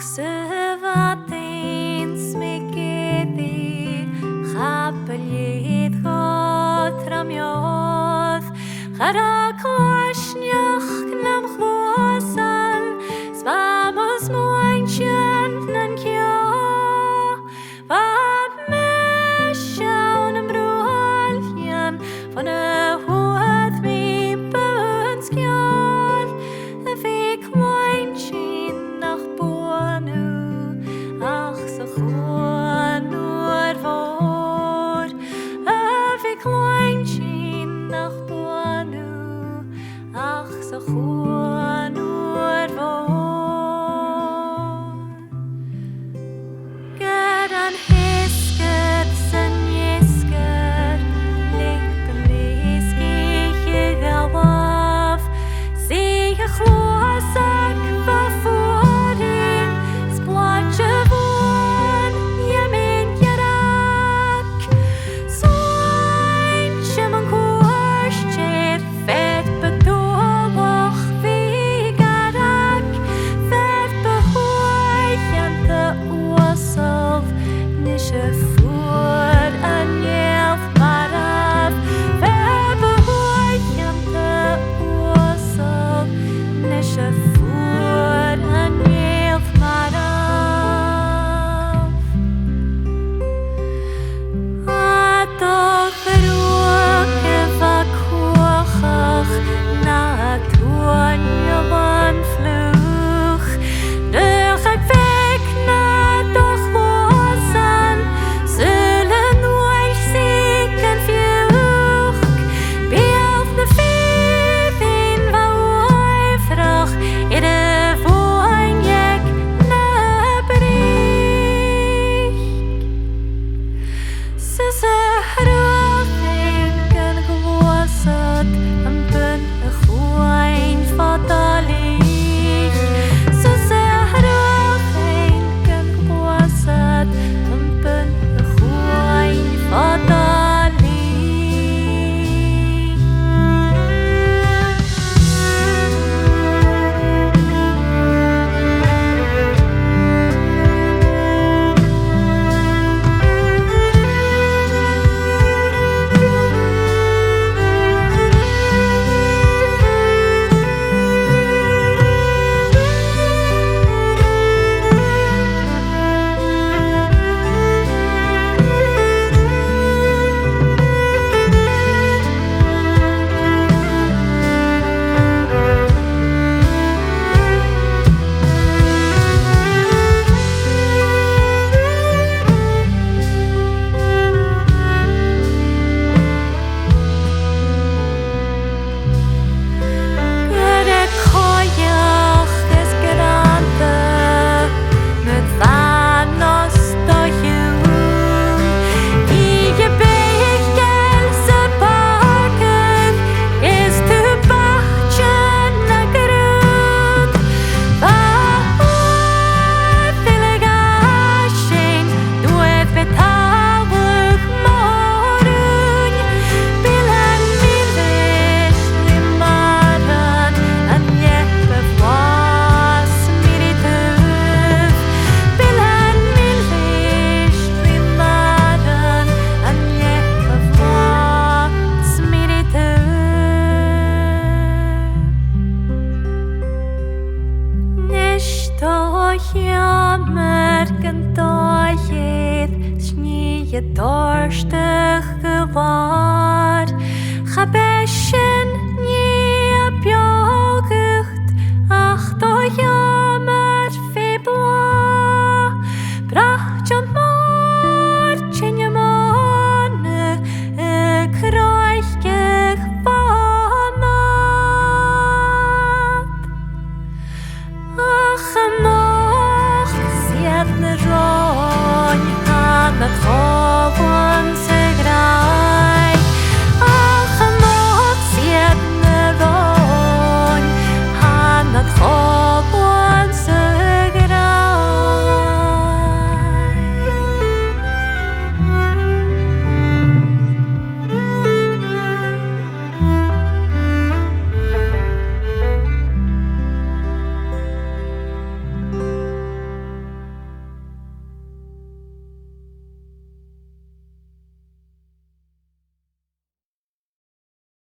Syfadein smigedi Chapelied Gotramiodd Charag Lashniach Gnam Chwasan Svamos Moinchen Nan Kyo Vad Meshaun Amrualjan Von Huad Mi Bönskjall Vik Moinchin Nach Bonu Ach så Chonur Vor Vik Moinchin Nach Bonu Ach så Chonur Vor Geran Hisker Sen Jisker Lippen Liski Jigawaf See je Chwasak Vaforin Splatje Von Yemin Yarak Soin Shimon Kurscher Fet Bedolach Vigarak Fet Behoyante Uasov Nische Fuhr An Jelf Maraf Fet Behoyante Uasov Nische Fuhr An Jelf Maraf Adolf Ruke Vakuachach Na Tuanja Van Fluch Durch ik weg na doch Wasan Zullen nooit zieken vuch Beeld de vivin Waoifrach Ide voanjek na brich Sisse Hrafin Gwasad Am bun Chwain Fadalich Sisse Hrafin Gwasad Am bun Chwain Je dorstig gewaar Gebeschen nie op jou gecht Ach, toch jammer februar Bracht je maartje je manne Ik reich je vannacht Ach, je mocht zet ne rood